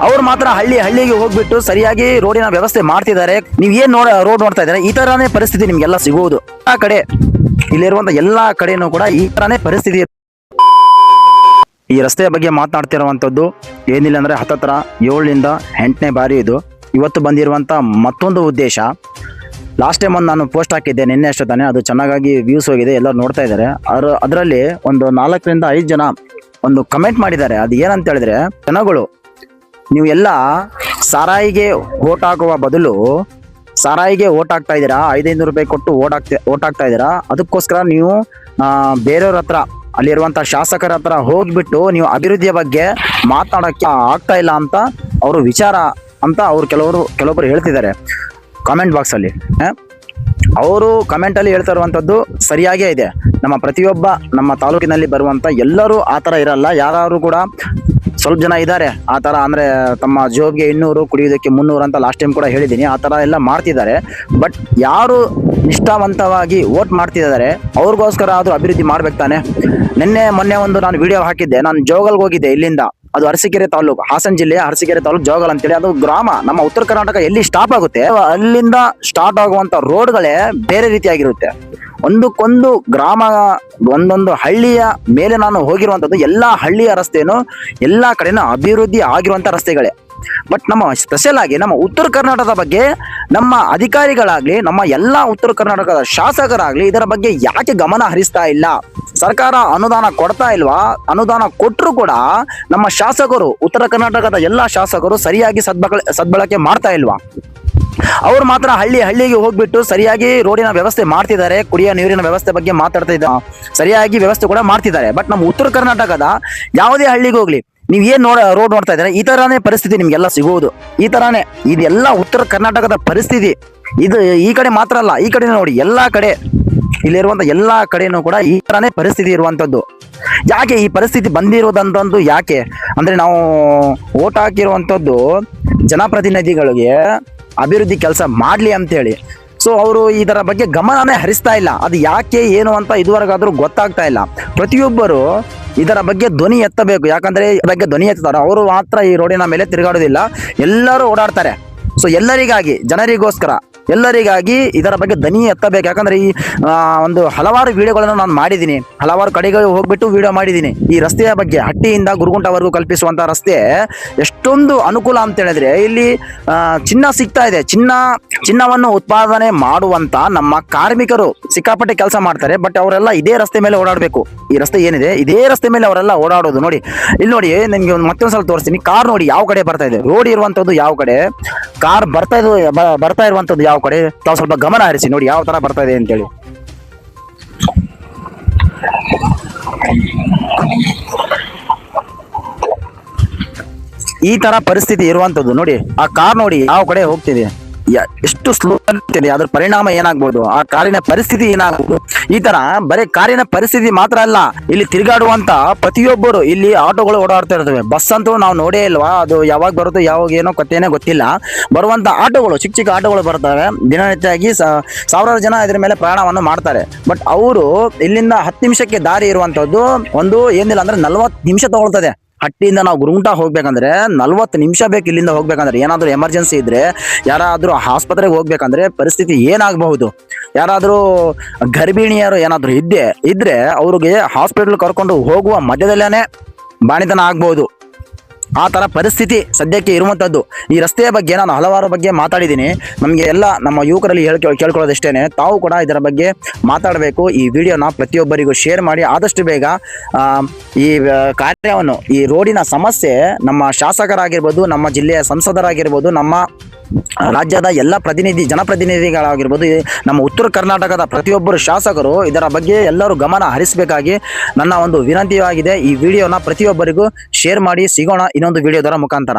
ಅವ್ರು ಮಾತ್ರ ಹಳ್ಳಿಗೆ ಹೋಗ್ಬಿಟ್ಟು ಸರಿಯಾಗಿ ರೋಡಿನ ವ್ಯವಸ್ಥೆ ಮಾಡ್ತಿದ್ದಾರೆ. ನೀವು ಏನ್ ರೋಡ್ ನೋಡ್ತಾ ಇದ್ದಾರೆ, ಈ ತರಾನೇ ಪರಿಸ್ಥಿತಿ ನಿಮ್ಗೆಲ್ಲ ಸಿಗುವುದು. ಆ ಕಡೆ ಇಲ್ಲಿರುವಂತ ಎಲ್ಲಾ ಕಡೆನೂ ಕೂಡ ಈ ತರಾನೇ ಪರಿಸ್ಥಿತಿ. ಈ ರಸ್ತೆಯ ಬಗ್ಗೆ ಮಾತನಾಡ್ತಿರುವಂತದ್ದು ಏನಿಲ್ಲ ಅಂದ್ರೆ ಹತ್ತತ್ರ 7ರಿಂದ 8ನೇ ಬಾರಿ ಇದು. ಇವತ್ತು ಬಂದಿರುವಂತ ಮತ್ತೊಂದು ಉದ್ದೇಶ. ಲಾಸ್ಟ್ ಟೈಮ್ ಒಂದು ನಾನು ಪೋಸ್ಟ್ ಹಾಕಿದ್ದೆ ನಿನ್ನೆ ಅಷ್ಟೇ ತಾನೆ, ಅದು ಚೆನ್ನಾಗಿ ವ್ಯೂಸ್ ಹೋಗಿದೆ, ಎಲ್ಲರೂ ನೋಡ್ತಾ ಇದ್ದಾರೆ. ಅದರಲ್ಲಿ ಒಂದು 4ರಿಂದ 5 ಜನ ಒಂದು ಕಮೆಂಟ್ ಮಾಡಿದ್ದಾರೆ. ಅದು ಏನಂತ ಹೇಳಿದ್ರೆ, ಜನಗಳು ನೀವು ಎಲ್ಲ ಸಾರಾಯಿಗೆ ಓಟ್ ಹಾಕುವ ಬದಲು ಸಾರಾಯಿಗೆ ಓಟ್ ಹಾಕ್ತಾ ಇದ್ದೀರಾ, 500 ರೂಪಾಯಿ ಕೊಟ್ಟು ಓಟ್ ಹಾಕ್ತಾ ಇದ್ದೀರಾ, ಅದಕ್ಕೋಸ್ಕರ ನೀವು ಬೇರೆಯವ್ರ ಹತ್ರ ಅಲ್ಲಿರುವಂಥ ಶಾಸಕರ ಹತ್ರ ಹೋಗ್ಬಿಟ್ಟು ನೀವು ಅಭಿವೃದ್ಧಿಯ ಬಗ್ಗೆ ಮಾತನಾಡೋಕ್ಕೆ ಆಗ್ತಾ ಇಲ್ಲ ಅಂತ ಅವರು ವಿಚಾರ ಅಂತ ಅವರು ಕೆಲವೊಬ್ಬರು ಹೇಳ್ತಿದ್ದಾರೆ ಕಾಮೆಂಟ್ ಬಾಕ್ಸಲ್ಲಿ. ಅವರು ಕಮೆಂಟಲ್ಲಿ ಹೇಳ್ತಾ ಇರುವಂಥದ್ದು ಸರಿಯಾಗೇ ಇದೆ. ನಮ್ಮ ತಾಲೂಕಿನಲ್ಲಿ ಬರುವಂಥ ಎಲ್ಲರೂ ಆ ಥರ ಇರಲ್ಲ. ಯಾರು ಕೂಡ ಸ್ವಲ್ಪ ಜನ ಇದ್ದಾರೆ ಆ ಥರ, ಅಂದರೆ ತಮ್ಮ ಜೋಬ್ಗೆ 200 ಕುಡಿಯೋದಕ್ಕೆ 300 ಅಂತ ಲಾಸ್ಟ್ ಟೈಮ್ ಕೂಡ ಹೇಳಿದ್ದೀನಿ. ಆ ಥರ ಎಲ್ಲ ಮಾಡ್ತಿದ್ದಾರೆ. ಬಟ್ ಯಾರು ನಿಷ್ಠಾವಂತವಾಗಿ ವೋಟ್ ಮಾಡ್ತಿದ್ದಾರೆ ಅವ್ರಿಗೋಸ್ಕರ ಆದರೂ ಅಭಿವೃದ್ಧಿ ಮಾಡ್ಬೇಕು ತಾನೆ. ಮೊನ್ನೆ ಒಂದು ನಾನು ವಿಡಿಯೋ ಹಾಕಿದ್ದೆ. ನಾನು ಜೋಗಲ್ಗೆ ಹೋಗಿದ್ದೆ. ಇಲ್ಲಿಂದ ಅದು ಅರಸೀಕೆರೆ ತಾಲೂಕು, ಹಾಸನ ಜಿಲ್ಲೆಯ ಅರಸೀಕೆರೆ ತಾಲೂಕು ಜೋಗಲ್ ಅಂತೇಳಿ. ಅದು ಗ್ರಾಮ, ನಮ್ಮ ಉತ್ತರ ಕರ್ನಾಟಕ ಎಲ್ಲಿ ಸ್ಟಾಪ್ ಆಗುತ್ತೆ ಅಲ್ಲಿಂದ ಸ್ಟಾರ್ಟ್ ಆಗುವಂತ ರೋಡ್ಗಳೇ ಬೇರೆ ರೀತಿಯಾಗಿರುತ್ತೆ. ಒಂದಕ್ಕೊಂದು ಗ್ರಾಮ, ಒಂದೊಂದು ಹಳ್ಳಿಯ ಮೇಲೆ ನಾನು ಹೋಗಿರುವಂಥದ್ದು. ಎಲ್ಲಾ ಹಳ್ಳಿಯ ರಸ್ತೆನೂ ಎಲ್ಲಾ ಕಡೆನೂ ಅಭಿವೃದ್ಧಿ ಆಗಿರುವಂತ ರಸ್ತೆಗಳೇ. ಬಟ್ ನಮ್ಮ ಸ್ಪೆಷಲ್ ಆಗಿ ನಮ್ಮ ಉತ್ತರ ಕರ್ನಾಟಕದ ಬಗ್ಗೆ ನಮ್ಮ ಅಧಿಕಾರಿಗಳಾಗ್ಲಿ, ನಮ್ಮ ಎಲ್ಲಾ ಉತ್ತರ ಕರ್ನಾಟಕದ ಶಾಸಕರಾಗ್ಲಿ ಇದರ ಬಗ್ಗೆ ಯಾಕೆ ಗಮನ ಹರಿಸ್ತಾ ಇಲ್ಲ? ಸರ್ಕಾರ ಅನುದಾನ ಕೊಡ್ತಾ ಇಲ್ವಾ? ಅನುದಾನ ಕೊಟ್ಟರು ಕೂಡ ನಮ್ಮ ಶಾಸಕರು, ಉತ್ತರ ಕರ್ನಾಟಕದ ಎಲ್ಲಾ ಶಾಸಕರು ಸರಿಯಾಗಿ ಸದ್ಬಳಕೆ ಮಾಡ್ತಾ ಇಲ್ವಾ? ಅವ್ರು ಮಾತ್ರ ಹಳ್ಳಿಗೆ ಹೋಗ್ಬಿಟ್ಟು ಸರಿಯಾಗಿ ರೋಡಿನ ವ್ಯವಸ್ಥೆ ಮಾಡ್ತಿದ್ದಾರೆ, ಕುಡಿಯೋ ನೀರಿನ ವ್ಯವಸ್ಥೆ ಬಗ್ಗೆ ಮಾತಾಡ್ತಾ ಇದ್ದಾರೆ, ಸರಿಯಾಗಿ ವ್ಯವಸ್ಥೆ ಕೂಡ ಮಾಡ್ತಿದ್ದಾರೆ. ಬಟ್ ನಮ್ಮ ಉತ್ತರ ಕರ್ನಾಟಕದ ಯಾವುದೇ ಹಳ್ಳಿಗೆ ಹೋಗ್ಲಿ, ನೀವು ಏನ್ ರೋಡ್ ನೋಡ್ತಾ ಇದ್ದಾರೆ, ಈ ತರಾನೇ ಪರಿಸ್ಥಿತಿ ನಿಮ್ಗೆಲ್ಲ ಸಿಗುವುದು. ಈ ತರಾನೇ ಇದೆಲ್ಲ ಉತ್ತರ ಕರ್ನಾಟಕದ ಪರಿಸ್ಥಿತಿ. ಇದು ಈ ಕಡೆ ಮಾತ್ರ ಅಲ್ಲ, ಈ ಕಡೆ ನೋಡಿ ಎಲ್ಲಾ ಕಡೆ, ಇಲ್ಲಿರುವಂತ ಎಲ್ಲಾ ಕಡೆನೂ ಕೂಡ ಈ ತರಾನೇ ಪರಿಸ್ಥಿತಿ ಇರುವಂತದ್ದು. ಯಾಕೆ ಈ ಪರಿಸ್ಥಿತಿ ಬಂದಿರೋದಂತಂದು ಯಾಕೆ ಅಂದ್ರೆ, ನಾವು ಓಟ್ ಹಾಕಿರುವಂತದ್ದು ಜನಪ್ರತಿನಿಧಿಗಳಿಗೆ ಅಭಿವೃದ್ಧಿ ಕೆಲಸ ಮಾಡ್ಲಿ ಅಂತ ಹೇಳಿ. ಸೊ ಅವರು ಇದರ ಬಗ್ಗೆ ಗಮನನೇ ಹರಿಸ್ತಾ ಇಲ್ಲ. ಅದು ಯಾಕೆ ಏನು ಅಂತ ಇದುವರೆಗಾದ್ರೂ ಗೊತ್ತಾಗ್ತಾ ಇಲ್ಲ. ಪ್ರತಿಯೊಬ್ಬರು ಇದರ ಬಗ್ಗೆ ಧ್ವನಿ ಎತ್ತಬೇಕು. ಯಾಕಂದ್ರೆ ಈ ಬಗ್ಗೆ ಧ್ವನಿ ಎತ್ತಾರೆ ಅವರು ಮಾತ್ರ ಈ ರೋಡಿನ ಮೇಲೆ ತಿರುಗಾಡೋದಿಲ್ಲ, ಎಲ್ಲರೂ ಓಡಾಡ್ತಾರೆ. ಸೊ ಎಲ್ಲರಿಗಾಗಿ, ಜನರಿಗೋಸ್ಕರ, ಎಲ್ಲರಿಗಾಗಿ ಇದರ ಬಗ್ಗೆ ಧ್ವನಿ ಎತ್ತಬೇಕು. ಯಾಕಂದ್ರೆ ಈ ಒಂದು ಹಲವಾರು ವಿಡಿಯೋಗಳನ್ನು ನಾನು ಮಾಡಿದ್ದೀನಿ, ಹಲವಾರು ಕಡೆಗೆ ಹೋಗ್ಬಿಟ್ಟು ವಿಡಿಯೋ ಮಾಡಿದ್ದೀನಿ ಈ ರಸ್ತೆಯ ಬಗ್ಗೆ. ಹಟ್ಟಿಯಿಂದ ಗುರುಗುಂಟವರೆಗೂ ಕಲ್ಪಿಸುವಂತ ರಸ್ತೆ ಎಷ್ಟೊಂದು ಅನುಕೂಲ ಅಂತ ಹೇಳಿದ್ರೆ, ಇಲ್ಲಿ ಚಿನ್ನ ಸಿಗ್ತಾ ಇದೆ. ಚಿನ್ನವನ್ನು ಉತ್ಪಾದನೆ ಮಾಡುವಂತ ನಮ್ಮ ಕಾರ್ಮಿಕರು ಸಿಕ್ಕಾಪಟ್ಟೆ ಕೆಲಸ ಮಾಡ್ತಾರೆ. ಬಟ್ ಅವರೆಲ್ಲ ಇದೇ ರಸ್ತೆ ಮೇಲೆ ಓಡಾಡಬೇಕು. ಈ ರಸ್ತೆ ಏನಿದೆ ಇದೇ ರಸ್ತೆ ಮೇಲೆ ಅವರೆಲ್ಲ ಓಡಾಡೋದು. ನೋಡಿ ಇಲ್ಲಿ ನೋಡಿ, ನಿಮ್ಗೆ ಮತ್ತೊಂದ್ಸಲ ತೋರಿಸ್ತೀನಿ. ಕಾರ್ ನೋಡಿ ಯಾವ ಕಡೆ ಬರ್ತಾ ಇದೆ, ರೋಡ್ ಇರುವಂತದ್ದು ಯಾವ ಕಡೆ, ಕಾರ್ ಬರ್ತಾ ಇರುವಂತದ್ದು ಯಾವ ಕಡೆ, ತಾವು ಸ್ವಲ್ಪ ಗಮನ ಹರಿಸಿ ನೋಡಿ ಯಾವ ತರ ಬರ್ತಾ ಇದೆ ಅಂತೇಳಿ. ಈ ತರ ಪರಿಸ್ಥಿತಿ ಇರುವಂತದ್ದು ನೋಡಿ. ಆ ಕಾರ್ ನೋಡಿ ಯಾವ ಕಡೆ ಹೋಗ್ತಿದೆ, ಎಷ್ಟು ಸ್ಲೋ ಆಗ್ತಿದೆ. ಅದ್ರ ಪರಿಣಾಮ ಏನಾಗ್ಬೋದು, ಆ ಕಾರಿನ ಪರಿಸ್ಥಿತಿ ಏನಾಗ್ಬೋದು. ಈ ತರ ಬರೀ ಕಾರಿನ ಪರಿಸ್ಥಿತಿ ಮಾತ್ರ ಅಲ್ಲ, ಇಲ್ಲಿ ತಿರುಗಾಡುವಂತ ಪ್ರತಿಯೊಬ್ಬರು, ಇಲ್ಲಿ ಆಟೋಗಳು ಓಡಾಡ್ತಾ ಇರ್ತವೆ. ಬಸ್ ಅಂತೂ ನಾವು ನೋಡೇ ಇಲ್ವಾ, ಅದು ಯಾವಾಗ ಬರುತ್ತೋ ಯಾವಾಗ ಏನೋ ಕತ್ತೇನೆ ಗೊತ್ತಿಲ್ಲ. ಬರುವಂತ ಆಟೋಗಳು, ಚಿಕ್ಕ ಆಟೋಗಳು ಬರ್ತವೆ. ದಿನನಿತ್ಯವಾಗಿ ಸಾವಿರಾರು ಜನ ಇದ್ರ ಮೇಲೆ ಪ್ರಯಾಣವನ್ನು ಮಾಡ್ತಾರೆ. ಬಟ್ ಅವರು ಇಲ್ಲಿಂದ 10 ನಿಮಿಷಕ್ಕೆ ದಾರಿ ಇರುವಂತದ್ದು ಒಂದು ಏನಿಲ್ಲ ಅಂದ್ರೆ 40 ನಿಮಿಷ ತಗೊಳ್ತದೆ. ಹಟ್ಟಿಯಿಂದ ನಾವು ಗುರುಗುಂಟ ಹೋಗ್ಬೇಕಂದ್ರೆ 40 ನಿಮಿಷ ಬೇಕು. ಇಲ್ಲಿಂದ ಹೋಗ್ಬೇಕಂದ್ರೆ ಏನಾದ್ರೂ ಎಮರ್ಜೆನ್ಸಿ ಇದ್ರೆ, ಯಾರಾದ್ರೂ ಆಸ್ಪತ್ರೆಗೆ ಹೋಗ್ಬೇಕಂದ್ರೆ ಪರಿಸ್ಥಿತಿ ಏನಾಗಬಹುದು. ಯಾರಾದ್ರೂ ಗರ್ಭಿಣಿಯರು ಏನಾದ್ರೂ ಇದ್ರೆ ಅವ್ರಿಗೆ ಹಾಸ್ಪಿಟಲ್ ಕರ್ಕೊಂಡು ಹೋಗುವ ಮಧ್ಯದಲ್ಲೇನೆ ಬಾಣಿತನ ಆಗ್ಬಹುದು. ಆ ತರ ಪರಿಸ್ಥಿತಿ ಸದ್ಯಕ್ಕೆ ಇರುವಂತದ್ದು. ಈ ರಸ್ತೆಯ ಬಗ್ಗೆ ನಾನು ಹಲವಾರು ಬಗ್ಗೆ ಮಾತಾಡಿದ್ದೀನಿ. ನಮಗೆ ಎಲ್ಲ ನಮ್ಮ ಯುವಕರಲ್ಲಿ ಕೇಳ್ಕೊಳ್ಳೋದಷ್ಟೇನೆ, ತಾವು ಕೂಡ ಇದರ ಬಗ್ಗೆ ಮಾತಾಡಬೇಕು. ಈ ವಿಡಿಯೋನ ಪ್ರತಿಯೊಬ್ಬರಿಗೂ ಶೇರ್ ಮಾಡಿ ಆದಷ್ಟು ಬೇಗ ಈ ಕಾರ್ಯವನ್ನು, ಈ ರೋಡಿನ ಸಮಸ್ಯೆ ನಮ್ಮ ಶಾಸಕರಾಗಿರ್ಬೋದು, ನಮ್ಮ ಜಿಲ್ಲೆಯ ಸಂಸದರಾಗಿರ್ಬೋದು, ನಮ್ಮ ರಾಜ್ಯದ ಎಲ್ಲ ಜನಪ್ರತಿನಿಧಿಗಳಾಗಿರ್ಬೋದು, ನಮ್ಮ ಉತ್ತರ ಕರ್ನಾಟಕದ ಪ್ರತಿಯೊಬ್ಬರು ಶಾಸಕರು ಇದರ ಬಗ್ಗೆ ಎಲ್ಲರೂ ಗಮನ ಹರಿಸಬೇಕಾಗಿ ನನ್ನ ಒಂದು ವಿನಂತಿಯಾಗಿದೆ. ಈ ವಿಡಿಯೋನ ಪ್ರತಿಯೊಬ್ಬರಿಗೂ ಶೇರ್ ಮಾಡಿ. ಸಿಗೋಣ ಇನ್ನೊಂದು ವಿಡಿಯೋದರ ಮುಖಾಂತರ.